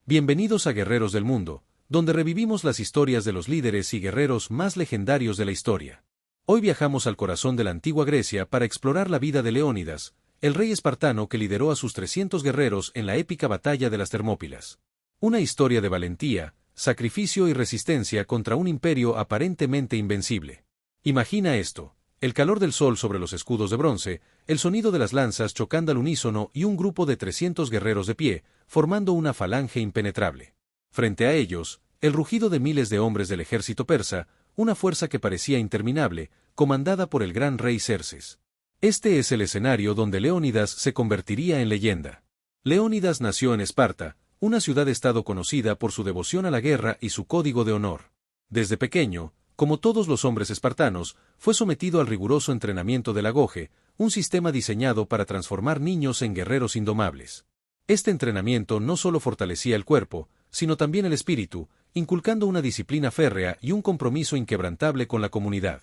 Bienvenidos a Guerreros del Mundo, donde revivimos las historias de los líderes y guerreros más legendarios de la historia. Hoy viajamos al corazón de la antigua Grecia para explorar la vida de Leónidas, el rey espartano que lideró a sus 300 guerreros en la épica batalla de las Termópilas. Una historia de valentía, sacrificio y resistencia contra un imperio aparentemente invencible. Imagina esto: el calor del sol sobre los escudos de bronce, el sonido de las lanzas chocando al unísono y un grupo de 300 guerreros de pie, formando una falange impenetrable. Frente a ellos, el rugido de miles de hombres del ejército persa, una fuerza que parecía interminable, comandada por el gran rey Xerxes. Este es el escenario donde Leónidas se convertiría en leyenda. Leónidas nació en Esparta, una ciudad-estado conocida por su devoción a la guerra y su código de honor. Desde pequeño, como todos los hombres espartanos, fue sometido al riguroso entrenamiento del agoge, un sistema diseñado para transformar niños en guerreros indomables. Este entrenamiento no solo fortalecía el cuerpo, sino también el espíritu, inculcando una disciplina férrea y un compromiso inquebrantable con la comunidad.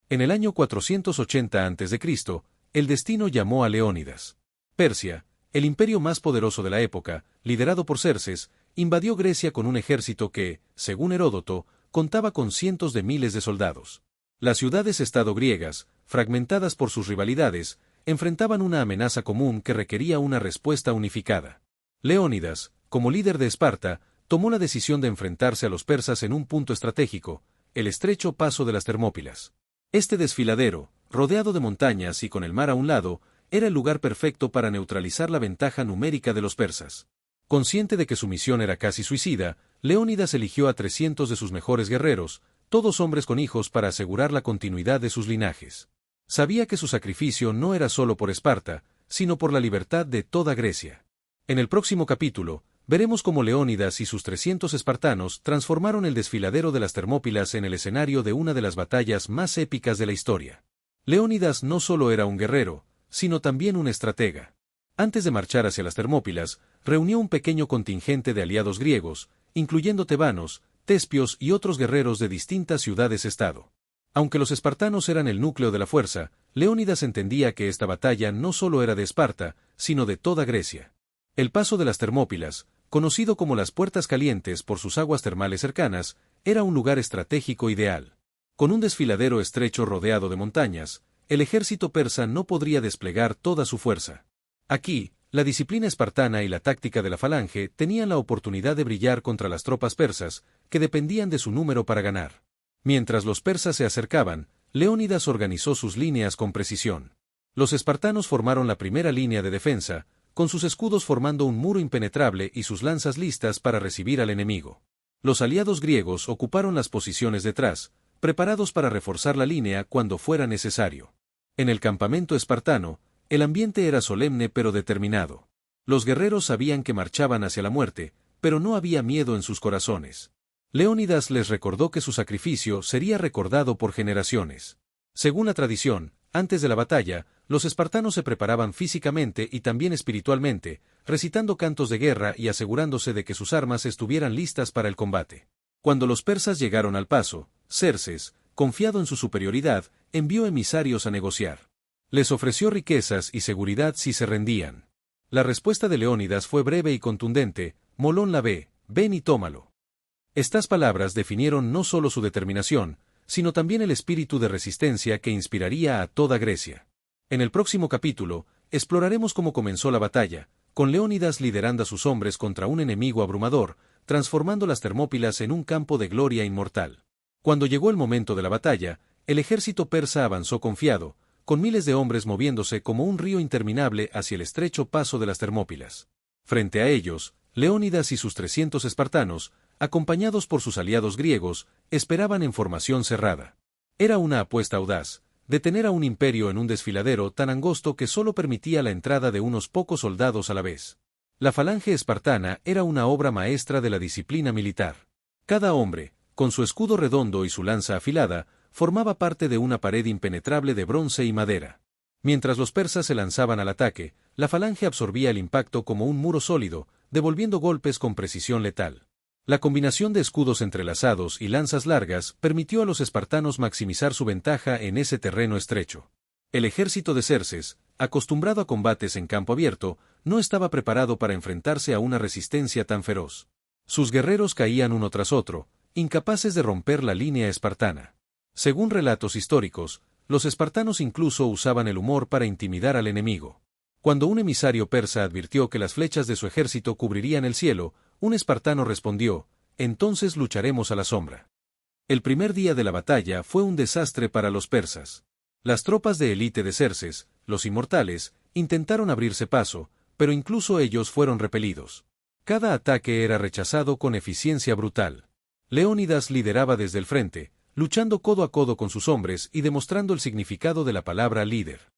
En el año 480 a.C., el destino llamó a Leónidas. Persia, el imperio más poderoso de la época, liderado por Xerxes, invadió Grecia con un ejército que, según Heródoto, contaba con cientos de miles de soldados. Las ciudades-estado griegas, fragmentadas por sus rivalidades, enfrentaban una amenaza común que requería una respuesta unificada. Leónidas, como líder de Esparta, tomó la decisión de enfrentarse a los persas en un punto estratégico, el estrecho paso de las Termópilas. Este desfiladero, rodeado de montañas y con el mar a un lado, era el lugar perfecto para neutralizar la ventaja numérica de los persas. Consciente de que su misión era casi suicida, Leónidas eligió a 300 de sus mejores guerreros, todos hombres con hijos, para asegurar la continuidad de sus linajes. Sabía que su sacrificio no era solo por Esparta, sino por la libertad de toda Grecia. En el próximo capítulo, veremos cómo Leónidas y sus 300 espartanos transformaron el desfiladero de las Termópilas en el escenario de una de las batallas más épicas de la historia. Leónidas no solo era un guerrero, sino también un estratega. Antes de marchar hacia las Termópilas, reunió un pequeño contingente de aliados griegos, incluyendo tebanos, tespios y otros guerreros de distintas ciudades-estado. Aunque los espartanos eran el núcleo de la fuerza, Leónidas entendía que esta batalla no solo era de Esparta, sino de toda Grecia. El paso de las Termópilas, conocido como las Puertas Calientes por sus aguas termales cercanas, era un lugar estratégico ideal. Con un desfiladero estrecho rodeado de montañas, el ejército persa no podría desplegar toda su fuerza. Aquí, la disciplina espartana y la táctica de la falange tenían la oportunidad de brillar contra las tropas persas, que dependían de su número para ganar. Mientras los persas se acercaban, Leónidas organizó sus líneas con precisión. Los espartanos formaron la primera línea de defensa, con sus escudos formando un muro impenetrable y sus lanzas listas para recibir al enemigo. Los aliados griegos ocuparon las posiciones detrás, preparados para reforzar la línea cuando fuera necesario. En el campamento espartano, el ambiente era solemne pero determinado. Los guerreros sabían que marchaban hacia la muerte, pero no había miedo en sus corazones. Leónidas les recordó que su sacrificio sería recordado por generaciones. Según la tradición, antes de la batalla, los espartanos se preparaban físicamente y también espiritualmente, recitando cantos de guerra y asegurándose de que sus armas estuvieran listas para el combate. Cuando los persas llegaron al paso, Xerxes, confiado en su superioridad, envió emisarios a negociar. Les ofreció riquezas y seguridad si se rendían. La respuesta de Leónidas fue breve y contundente: Molón la ve, ven y tómalo. Estas palabras definieron no solo su determinación, sino también el espíritu de resistencia que inspiraría a toda Grecia. En el próximo capítulo, exploraremos cómo comenzó la batalla, con Leónidas liderando a sus hombres contra un enemigo abrumador, transformando las Termópilas en un campo de gloria inmortal. Cuando llegó el momento de la batalla, el ejército persa avanzó confiado, con miles de hombres moviéndose como un río interminable hacia el estrecho paso de las Termópilas. Frente a ellos, Leónidas y sus 300 espartanos, acompañados por sus aliados griegos, esperaban en formación cerrada. Era una apuesta audaz, detener a un imperio en un desfiladero tan angosto que solo permitía la entrada de unos pocos soldados a la vez. La falange espartana era una obra maestra de la disciplina militar. Cada hombre, con su escudo redondo y su lanza afilada, formaba parte de una pared impenetrable de bronce y madera. Mientras los persas se lanzaban al ataque, la falange absorbía el impacto como un muro sólido, devolviendo golpes con precisión letal. La combinación de escudos entrelazados y lanzas largas permitió a los espartanos maximizar su ventaja en ese terreno estrecho. El ejército de Xerxes, acostumbrado a combates en campo abierto, no estaba preparado para enfrentarse a una resistencia tan feroz. Sus guerreros caían uno tras otro, incapaces de romper la línea espartana. Según relatos históricos, los espartanos incluso usaban el humor para intimidar al enemigo. Cuando un emisario persa advirtió que las flechas de su ejército cubrirían el cielo, un espartano respondió: «Entonces lucharemos a la sombra». El primer día de la batalla fue un desastre para los persas. Las tropas de élite de Xerxes, los inmortales, intentaron abrirse paso, pero incluso ellos fueron repelidos. Cada ataque era rechazado con eficiencia brutal. Leónidas lideraba desde el frente, luchando codo a codo con sus hombres y demostrando el significado de la palabra líder.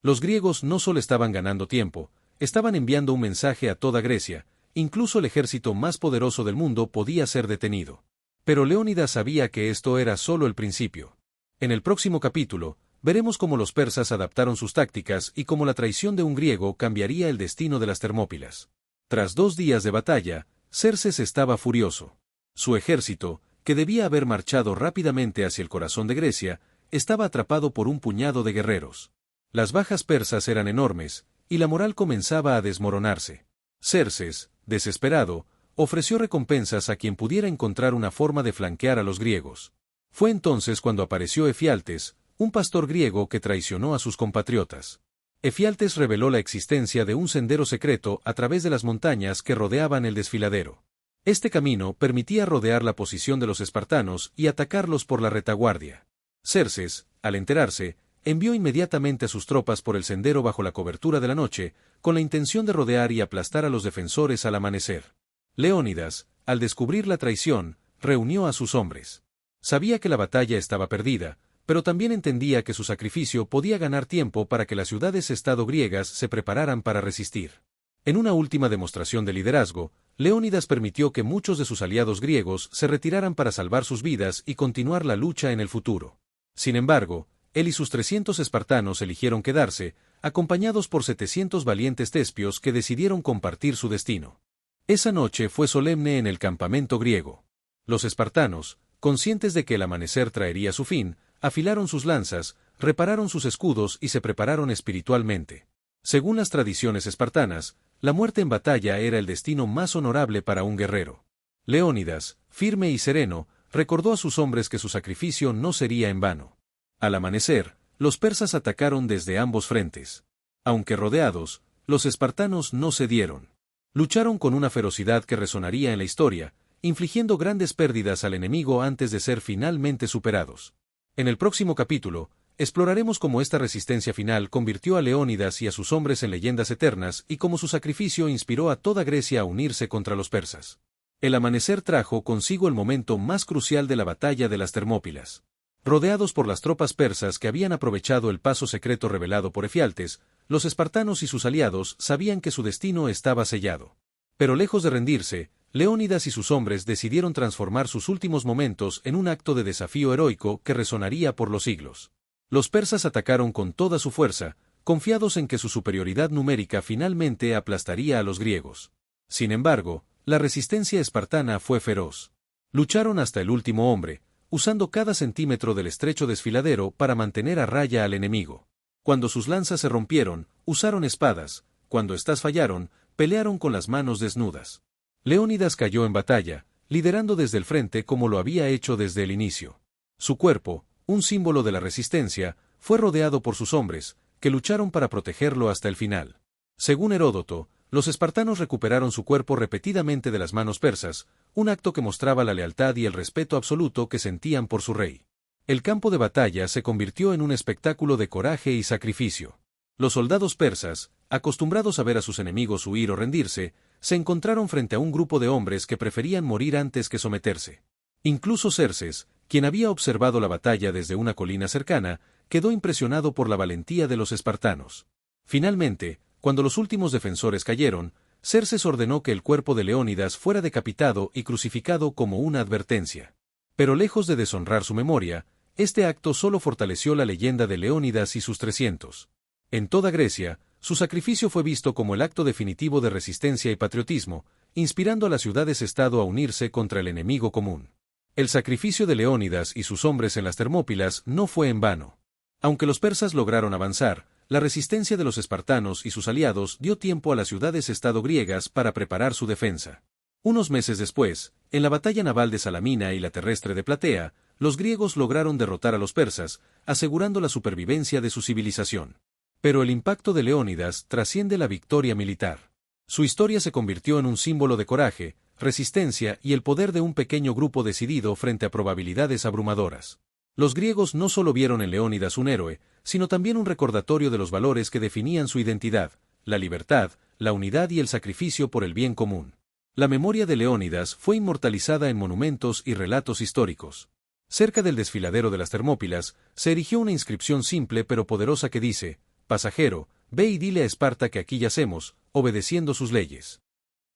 Los griegos no solo estaban ganando tiempo, estaban enviando un mensaje a toda Grecia, incluso el ejército más poderoso del mundo podía ser detenido. Pero Leónidas sabía que esto era solo el principio. En el próximo capítulo, veremos cómo los persas adaptaron sus tácticas y cómo la traición de un griego cambiaría el destino de las Termópilas. Tras 2 días de batalla, Xerxes estaba furioso. Su ejército, que debía haber marchado rápidamente hacia el corazón de Grecia, estaba atrapado por un puñado de guerreros. Las bajas persas eran enormes, y la moral comenzaba a desmoronarse. Xerxes, desesperado, ofreció recompensas a quien pudiera encontrar una forma de flanquear a los griegos. Fue entonces cuando apareció Efialtes, un pastor griego que traicionó a sus compatriotas. Efialtes reveló la existencia de un sendero secreto a través de las montañas que rodeaban el desfiladero. Este camino permitía rodear la posición de los espartanos y atacarlos por la retaguardia. Xerxes, al enterarse, envió inmediatamente a sus tropas por el sendero bajo la cobertura de la noche, con la intención de rodear y aplastar a los defensores al amanecer. Leónidas, al descubrir la traición, reunió a sus hombres. Sabía que la batalla estaba perdida, pero también entendía que su sacrificio podía ganar tiempo para que las ciudades-estado griegas se prepararan para resistir. En una última demostración de liderazgo, Leónidas permitió que muchos de sus aliados griegos se retiraran para salvar sus vidas y continuar la lucha en el futuro. Sin embargo, él y sus 300 espartanos eligieron quedarse, acompañados por 700 valientes tespios que decidieron compartir su destino. Esa noche fue solemne en el campamento griego. Los espartanos, conscientes de que el amanecer traería su fin, afilaron sus lanzas, repararon sus escudos y se prepararon espiritualmente. Según las tradiciones espartanas, la muerte en batalla era el destino más honorable para un guerrero. Leónidas, firme y sereno, recordó a sus hombres que su sacrificio no sería en vano. Al amanecer, los persas atacaron desde ambos frentes. Aunque rodeados, los espartanos no cedieron. Lucharon con una ferocidad que resonaría en la historia, infligiendo grandes pérdidas al enemigo antes de ser finalmente superados. En el próximo capítulo, exploraremos cómo esta resistencia final convirtió a Leónidas y a sus hombres en leyendas eternas y cómo su sacrificio inspiró a toda Grecia a unirse contra los persas. El amanecer trajo consigo el momento más crucial de la batalla de las Termópilas. Rodeados por las tropas persas que habían aprovechado el paso secreto revelado por Efialtes, los espartanos y sus aliados sabían que su destino estaba sellado. Pero lejos de rendirse, Leónidas y sus hombres decidieron transformar sus últimos momentos en un acto de desafío heroico que resonaría por los siglos. Los persas atacaron con toda su fuerza, confiados en que su superioridad numérica finalmente aplastaría a los griegos. Sin embargo, la resistencia espartana fue feroz. Lucharon hasta el último hombre, usando cada centímetro del estrecho desfiladero para mantener a raya al enemigo. Cuando sus lanzas se rompieron, usaron espadas; cuando éstas fallaron, pelearon con las manos desnudas. Leónidas cayó en batalla, liderando desde el frente como lo había hecho desde el inicio. Su cuerpo, un símbolo de la resistencia, fue rodeado por sus hombres, que lucharon para protegerlo hasta el final. Según Heródoto, los espartanos recuperaron su cuerpo repetidamente de las manos persas, un acto que mostraba la lealtad y el respeto absoluto que sentían por su rey. El campo de batalla se convirtió en un espectáculo de coraje y sacrificio. Los soldados persas, acostumbrados a ver a sus enemigos huir o rendirse, se encontraron frente a un grupo de hombres que preferían morir antes que someterse. Incluso Xerxes, quien había observado la batalla desde una colina cercana, quedó impresionado por la valentía de los espartanos. Finalmente, cuando los últimos defensores cayeron, Xerxes ordenó que el cuerpo de Leónidas fuera decapitado y crucificado como una advertencia. Pero lejos de deshonrar su memoria, este acto solo fortaleció la leyenda de Leónidas y sus 300. En toda Grecia, su sacrificio fue visto como el acto definitivo de resistencia y patriotismo, inspirando a las ciudades-estado a unirse contra el enemigo común. El sacrificio de Leónidas y sus hombres en las Termópilas no fue en vano. Aunque los persas lograron avanzar, la resistencia de los espartanos y sus aliados dio tiempo a las ciudades-estado griegas para preparar su defensa. Unos meses después, en la batalla naval de Salamina y la terrestre de Platea, los griegos lograron derrotar a los persas, asegurando la supervivencia de su civilización. Pero el impacto de Leónidas trasciende la victoria militar. Su historia se convirtió en un símbolo de coraje, resistencia y el poder de un pequeño grupo decidido frente a probabilidades abrumadoras. Los griegos no solo vieron en Leónidas un héroe, sino también un recordatorio de los valores que definían su identidad, la libertad, la unidad y el sacrificio por el bien común. La memoria de Leónidas fue inmortalizada en monumentos y relatos históricos. Cerca del desfiladero de las Termópilas, se erigió una inscripción simple pero poderosa que dice: «Pasajero, ve y dile a Esparta que aquí yacemos, obedeciendo sus leyes».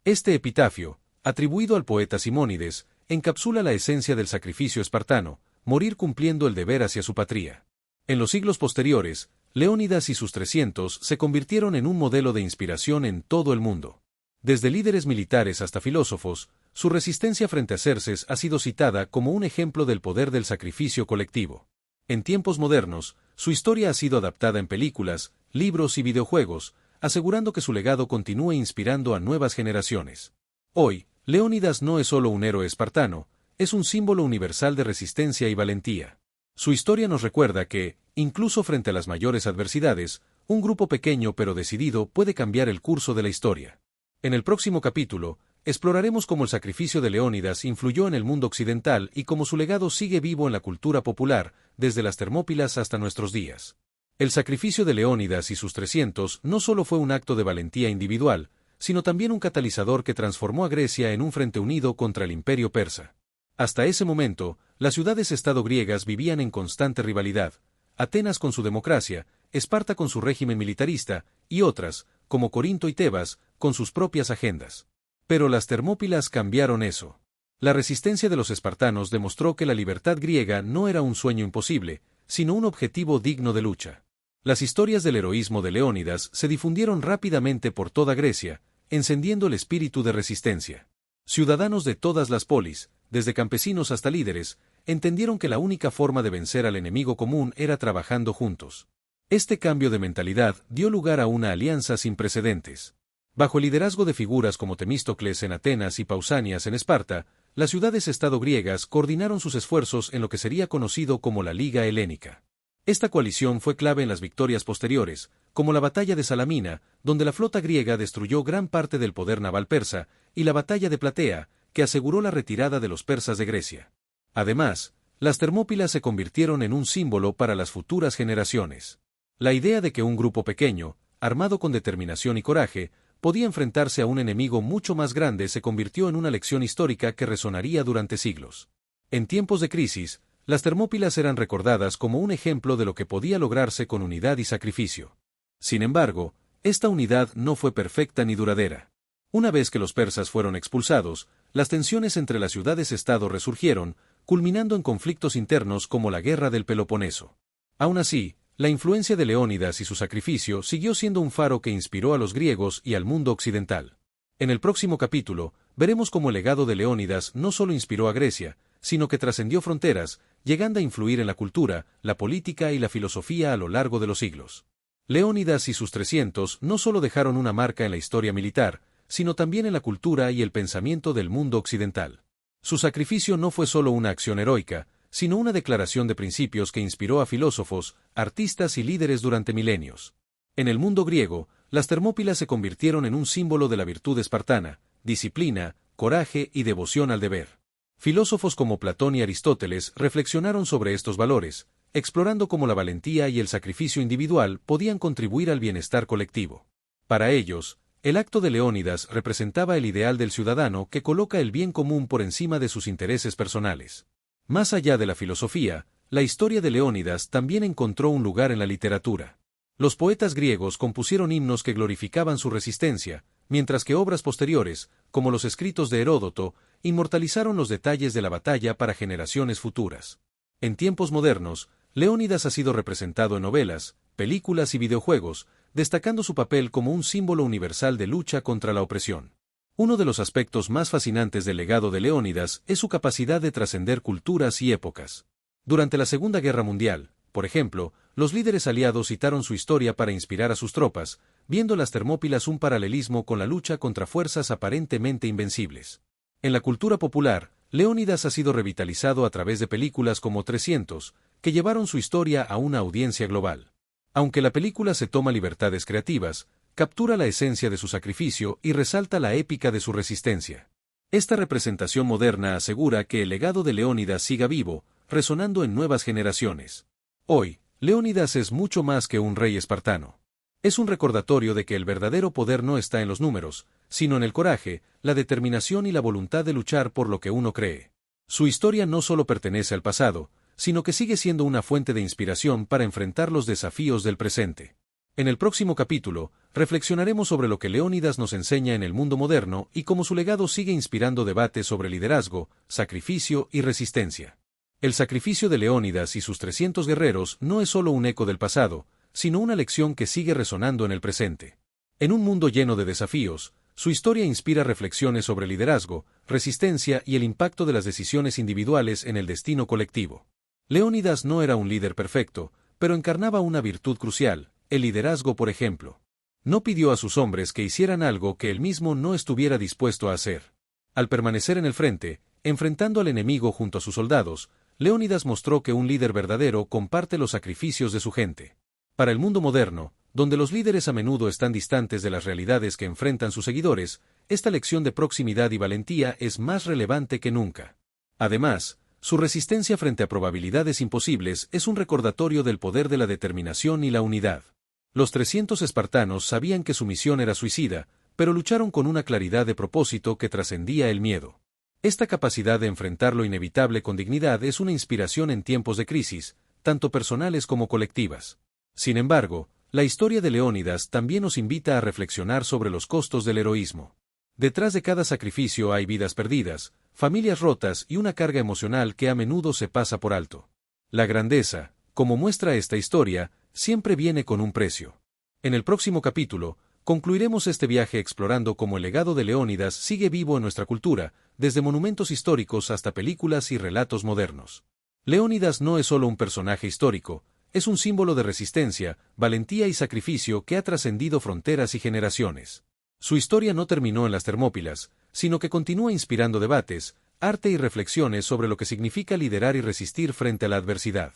Este epitafio, atribuido al poeta Simónides, encapsula la esencia del sacrificio espartano, morir cumpliendo el deber hacia su patria. En los siglos posteriores, Leónidas y sus 300 se convirtieron en un modelo de inspiración en todo el mundo. Desde líderes militares hasta filósofos, su resistencia frente a Xerxes ha sido citada como un ejemplo del poder del sacrificio colectivo. En tiempos modernos, su historia ha sido adaptada en películas, libros y videojuegos, asegurando que su legado continúe inspirando a nuevas generaciones. Hoy, Leónidas no es solo un héroe espartano, es un símbolo universal de resistencia y valentía. Su historia nos recuerda que, incluso frente a las mayores adversidades, un grupo pequeño pero decidido puede cambiar el curso de la historia. En el próximo capítulo, exploraremos cómo el sacrificio de Leónidas influyó en el mundo occidental y cómo su legado sigue vivo en la cultura popular, desde las Termópilas hasta nuestros días. El sacrificio de Leónidas y sus 300 no solo fue un acto de valentía individual, sino también un catalizador que transformó a Grecia en un frente unido contra el imperio persa. Hasta ese momento, las ciudades-estado griegas vivían en constante rivalidad, Atenas con su democracia, Esparta con su régimen militarista, y otras, como Corinto y Tebas, con sus propias agendas. Pero las Termópilas cambiaron eso. La resistencia de los espartanos demostró que la libertad griega no era un sueño imposible, sino un objetivo digno de lucha. Las historias del heroísmo de Leónidas se difundieron rápidamente por toda Grecia, encendiendo el espíritu de resistencia. Ciudadanos de todas las polis, desde campesinos hasta líderes, entendieron que la única forma de vencer al enemigo común era trabajando juntos. Este cambio de mentalidad dio lugar a una alianza sin precedentes. Bajo el liderazgo de figuras como Temístocles en Atenas y Pausanias en Esparta, las ciudades-estado griegas coordinaron sus esfuerzos en lo que sería conocido como la Liga Helénica. Esta coalición fue clave en las victorias posteriores, como la batalla de Salamina, donde la flota griega destruyó gran parte del poder naval persa, y la batalla de Platea, que aseguró la retirada de los persas de Grecia. Además, las Termópilas se convirtieron en un símbolo para las futuras generaciones. La idea de que un grupo pequeño, armado con determinación y coraje, podía enfrentarse a un enemigo mucho más grande se convirtió en una lección histórica que resonaría durante siglos. En tiempos de crisis, las Termópilas eran recordadas como un ejemplo de lo que podía lograrse con unidad y sacrificio. Sin embargo, esta unidad no fue perfecta ni duradera. Una vez que los persas fueron expulsados, las tensiones entre las ciudades-estado resurgieron, culminando en conflictos internos como la Guerra del Peloponeso. Aún así, la influencia de Leónidas y su sacrificio siguió siendo un faro que inspiró a los griegos y al mundo occidental. En el próximo capítulo, veremos cómo el legado de Leónidas no solo inspiró a Grecia, sino que trascendió fronteras, llegando a influir en la cultura, la política y la filosofía a lo largo de los siglos. Leónidas y sus 300 no solo dejaron una marca en la historia militar, sino también en la cultura y el pensamiento del mundo occidental. Su sacrificio no fue solo una acción heroica, sino una declaración de principios que inspiró a filósofos, artistas y líderes durante milenios. En el mundo griego, las Termópilas se convirtieron en un símbolo de la virtud espartana, disciplina, coraje y devoción al deber. Filósofos como Platón y Aristóteles reflexionaron sobre estos valores, explorando cómo la valentía y el sacrificio individual podían contribuir al bienestar colectivo. Para ellos, el acto de Leónidas representaba el ideal del ciudadano que coloca el bien común por encima de sus intereses personales. Más allá de la filosofía, la historia de Leónidas también encontró un lugar en la literatura. Los poetas griegos compusieron himnos que glorificaban su resistencia, mientras que obras posteriores, como los escritos de Heródoto, inmortalizaron los detalles de la batalla para generaciones futuras. En tiempos modernos, Leónidas ha sido representado en novelas, películas y videojuegos, destacando su papel como un símbolo universal de lucha contra la opresión. Uno de los aspectos más fascinantes del legado de Leónidas es su capacidad de trascender culturas y épocas. Durante la Segunda Guerra Mundial, por ejemplo, los líderes aliados citaron su historia para inspirar a sus tropas, viendo las Termópilas un paralelismo con la lucha contra fuerzas aparentemente invencibles. En la cultura popular, Leónidas ha sido revitalizado a través de películas como 300, que llevaron su historia a una audiencia global. Aunque la película se toma libertades creativas, captura la esencia de su sacrificio y resalta la épica de su resistencia. Esta representación moderna asegura que el legado de Leónidas siga vivo, resonando en nuevas generaciones. Hoy, Leónidas es mucho más que un rey espartano. Es un recordatorio de que el verdadero poder no está en los números, sino en el coraje, la determinación y la voluntad de luchar por lo que uno cree. Su historia no solo pertenece al pasado, sino que sigue siendo una fuente de inspiración para enfrentar los desafíos del presente. En el próximo capítulo, reflexionaremos sobre lo que Leónidas nos enseña en el mundo moderno y cómo su legado sigue inspirando debates sobre liderazgo, sacrificio y resistencia. El sacrificio de Leónidas y sus 300 guerreros no es solo un eco del pasado, sino una lección que sigue resonando en el presente. En un mundo lleno de desafíos, su historia inspira reflexiones sobre liderazgo, resistencia y el impacto de las decisiones individuales en el destino colectivo. Leónidas no era un líder perfecto, pero encarnaba una virtud crucial, el liderazgo, por ejemplo. No pidió a sus hombres que hicieran algo que él mismo no estuviera dispuesto a hacer. Al permanecer en el frente, enfrentando al enemigo junto a sus soldados, Leónidas mostró que un líder verdadero comparte los sacrificios de su gente. Para el mundo moderno, donde los líderes a menudo están distantes de las realidades que enfrentan sus seguidores, esta lección de proximidad y valentía es más relevante que nunca. Además, su resistencia frente a probabilidades imposibles es un recordatorio del poder de la determinación y la unidad. Los 300 espartanos sabían que su misión era suicida, pero lucharon con una claridad de propósito que trascendía el miedo. Esta capacidad de enfrentar lo inevitable con dignidad es una inspiración en tiempos de crisis, tanto personales como colectivas. Sin embargo, la historia de Leónidas también nos invita a reflexionar sobre los costos del heroísmo. Detrás de cada sacrificio hay vidas perdidas, familias rotas y una carga emocional que a menudo se pasa por alto. La grandeza, como muestra esta historia, siempre viene con un precio. En el próximo capítulo, concluiremos este viaje explorando cómo el legado de Leónidas sigue vivo en nuestra cultura, desde monumentos históricos hasta películas y relatos modernos. Leónidas no es solo un personaje histórico, es un símbolo de resistencia, valentía y sacrificio que ha trascendido fronteras y generaciones. Su historia no terminó en las Termópilas, sino que continúa inspirando debates, arte y reflexiones sobre lo que significa liderar y resistir frente a la adversidad.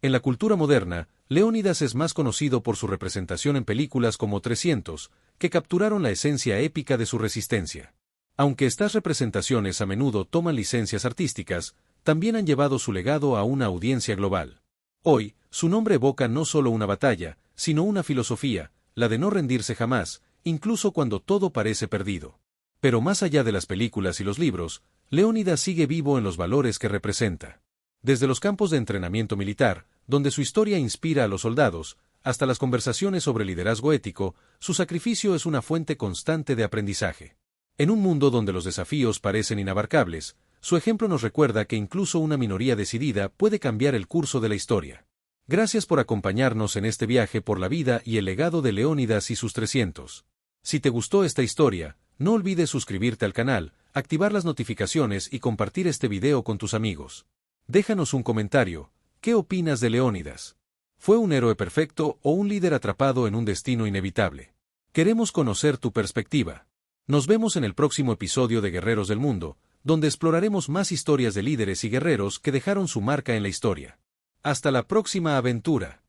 En la cultura moderna, Leónidas es más conocido por su representación en películas como 300, que capturaron la esencia épica de su resistencia. Aunque estas representaciones a menudo toman licencias artísticas, también han llevado su legado a una audiencia global. Hoy, su nombre evoca no solo una batalla, sino una filosofía, la de no rendirse jamás, incluso cuando todo parece perdido. Pero más allá de las películas y los libros, Leónidas sigue vivo en los valores que representa. Desde los campos de entrenamiento militar, donde su historia inspira a los soldados, hasta las conversaciones sobre liderazgo ético, su sacrificio es una fuente constante de aprendizaje. En un mundo donde los desafíos parecen inabarcables, su ejemplo nos recuerda que incluso una minoría decidida puede cambiar el curso de la historia. Gracias por acompañarnos en este viaje por la vida y el legado de Leónidas y sus 300. Si te gustó esta historia, no olvides suscribirte al canal, activar las notificaciones y compartir este video con tus amigos. Déjanos un comentario, ¿qué opinas de Leónidas? ¿Fue un héroe perfecto o un líder atrapado en un destino inevitable? Queremos conocer tu perspectiva. Nos vemos en el próximo episodio de Guerreros del Mundo, donde exploraremos más historias de líderes y guerreros que dejaron su marca en la historia. Hasta la próxima aventura.